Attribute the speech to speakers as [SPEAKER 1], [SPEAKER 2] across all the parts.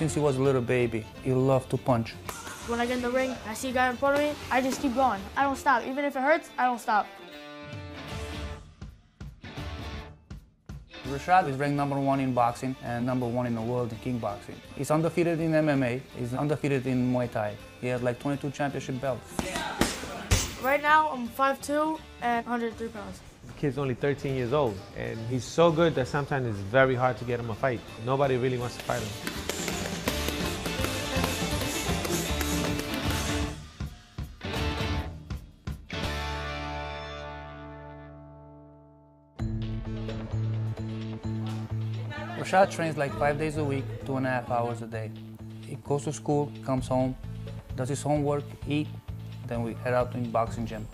[SPEAKER 1] Since he was a little baby, he loved to punch.
[SPEAKER 2] When I get in the ring, I see a guy in front of me, I just keep going. I don't stop. Even if it hurts, I don't stop.
[SPEAKER 1] Reshat is ranked #1 in boxing and #1 in the world in kickboxing. He's undefeated in MMA, he's undefeated in Muay Thai. He has like 22 championship belts.
[SPEAKER 2] Right now, I'm 5'2" and 103 pounds.
[SPEAKER 3] The kid's only 13 years old, and he's so good that sometimes it's very hard to get him a fight. Nobody really wants to fight him.
[SPEAKER 1] Reshat trains like 5 days a week, 2.5 hours a day. He goes to school, comes home, does his homework, eat, then we head out to the boxing gym.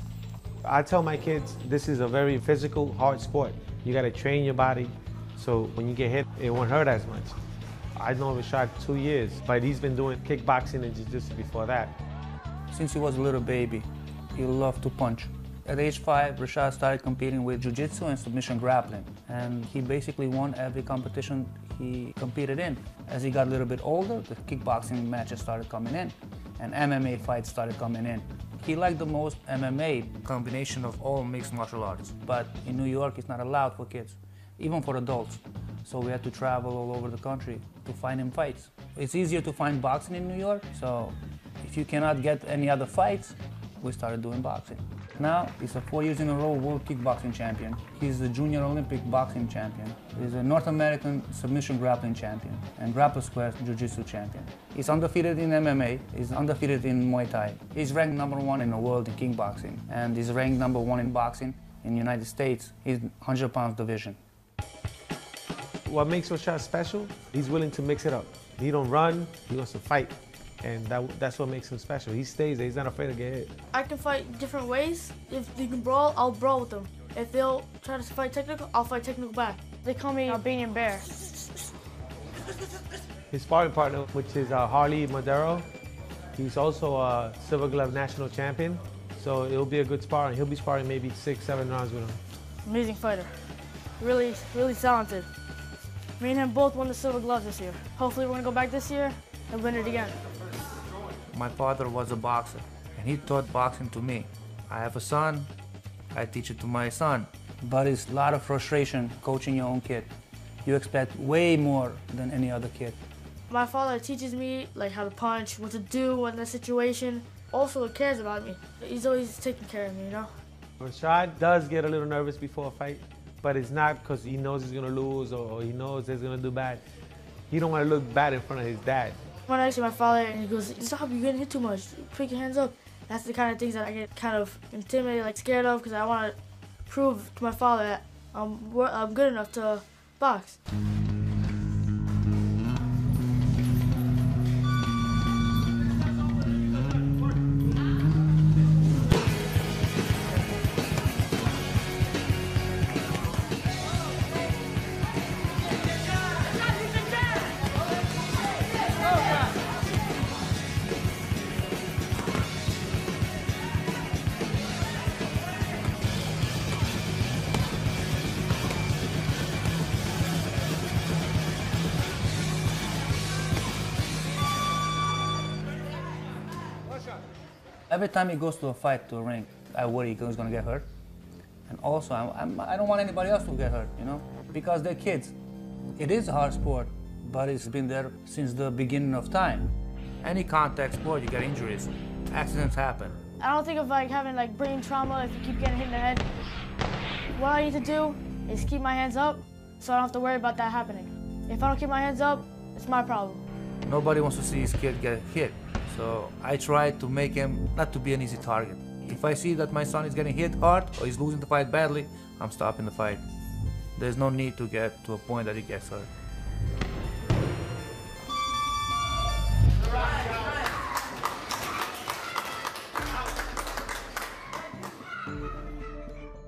[SPEAKER 3] I tell my kids this is a very physical, hard sport. You got to train your body so when you get hit, it won't hurt as much. I know Reshat 2 years, but he's been doing kickboxing and jiu-jitsu before that.
[SPEAKER 1] Since he was a little baby, he loved to punch. At age 5, Reshat started competing with jiu-jitsu and submission grappling, and he basically won every competition he competed in. As he got a little bit older, the kickboxing matches started coming in, and MMA fights started coming in. He liked the most MMA, combination of all mixed martial arts, but in New York it's not allowed for kids, even for adults. So we had to travel all over the country to find him fights. It's easier to find boxing in New York, so if you cannot get any other fights, we started doing boxing. Now, he's a 4 years in a row world kickboxing champion. He's the junior Olympic boxing champion. He's a North American submission grappling champion and grapple square jiu-jitsu champion. He's undefeated in MMA, he's undefeated in Muay Thai. He's ranked #1 in the world in kickboxing, and he's ranked #1 in boxing in the United States. He's 100 pounds division.
[SPEAKER 3] What makes Reshat special, he's willing to mix it up. He don't run, he wants to fight. And that's what makes him special. He stays there, he's not afraid to get hit.
[SPEAKER 2] I can fight different ways. If they can brawl, I'll brawl with them. If they'll try to fight technical, I'll fight technical back. They call me Albanian Bear.
[SPEAKER 3] His sparring partner, which is Harley Madero, he's also a Silver Glove national champion. So it'll be a good sparring. He'll be sparring maybe 6-7 rounds with him.
[SPEAKER 2] Amazing fighter. Really, really talented. Me and him both won the Silver Glove this year. Hopefully we're gonna go back this year and win it again.
[SPEAKER 1] My father was a boxer, and he taught boxing to me. I have a son, I teach it to my son. But it's a lot of frustration coaching your own kid. You expect way more than any other kid.
[SPEAKER 2] My father teaches me like how to punch, what to do in that situation. Also, he cares about me. He's always taking care of me, you know?
[SPEAKER 3] Reshat does get a little nervous before a fight, but it's not because he knows he's gonna lose or he knows he's gonna do bad. He don't want to look bad in front of his dad. When
[SPEAKER 2] I see my father and he goes, "Stop, you're getting hit too much. Put your hands up." That's the kind of things that I get kind of intimidated, like scared of, because I want to prove to my father that I'm good enough to box.
[SPEAKER 1] Every time he goes to a fight, to a ring, I worry he's gonna get hurt. And also, I don't want anybody else to get hurt, you know? Because they're kids. It is a hard sport, but it's been there since the beginning of time. Any contact sport, you get injuries. Accidents happen.
[SPEAKER 2] I don't think of like having like brain trauma if you keep getting hit in the head. What I need to do is keep my hands up so I don't have to worry about that happening. If I don't keep my hands up, it's my problem.
[SPEAKER 1] Nobody wants to see his kid get hit. So I try to make him not to be an easy target. If I see that my son is getting hit hard or he's losing the fight badly, I'm stopping the fight. There's no need to get to a point that he gets hurt.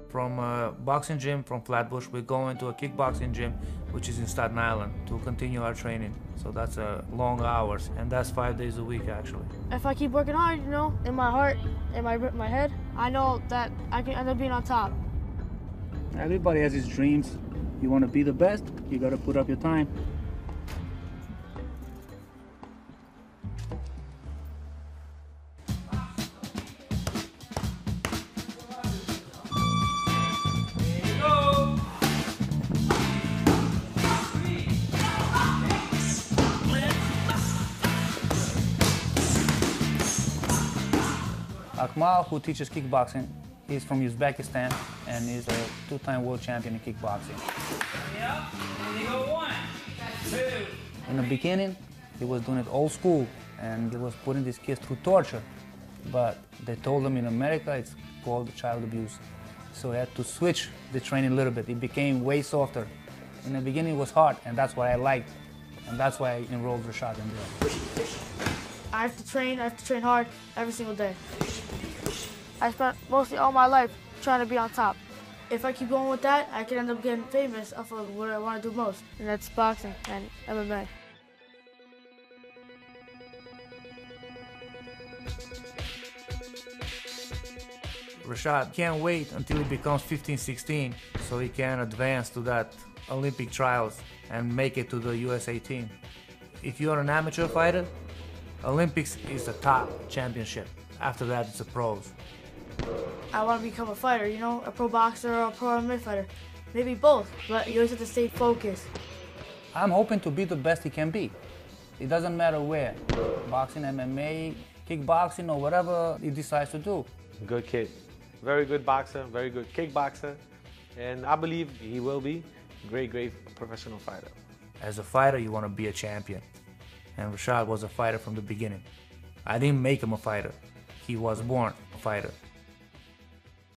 [SPEAKER 1] From a boxing gym from Flatbush, we're going to a kickboxing gym, which is in Staten Island, to continue our training. So that's long hours, and that's 5 days a week, actually.
[SPEAKER 2] If I keep working hard, you know, in my heart, in my head, I know that I can end up being on top.
[SPEAKER 1] Everybody has his dreams. You want to be the best, you got to put up your time. Akmal, who teaches kickboxing, he's from Uzbekistan and he's a two-time world champion in kickboxing.
[SPEAKER 4] Yeah, and you go 1, 2.
[SPEAKER 1] In the beginning, he was doing it old school and he was putting these kids through torture. But they told him in America it's called child abuse. So he had to switch the training a little bit. It became way softer. In the beginning it was hard, and that's what I liked. And that's why I enrolled Reshat in there.
[SPEAKER 2] I have to train hard every single day. I spent mostly all my life trying to be on top. If I keep going with that, I could end up getting famous off of what I want to do most, and that's boxing and MMA.
[SPEAKER 1] Reshat can't wait until he becomes 15, 16 so he can advance to that Olympic trials and make it to the USA team. If you're an amateur fighter, Olympics is the top championship. After that, it's the pros.
[SPEAKER 2] I want to become a fighter, you know, a pro boxer or a pro MMA fighter. Maybe both, but you always have to stay focused.
[SPEAKER 1] I'm hoping to be the best he can be. It doesn't matter where, boxing, MMA, kickboxing, or whatever he decides to do.
[SPEAKER 3] Good kid. Very good boxer, very good kickboxer. And I believe he will be a great professional fighter.
[SPEAKER 1] As a fighter, you want to be a champion. And Reshat was a fighter from the beginning. I didn't make him a fighter. He was born a fighter.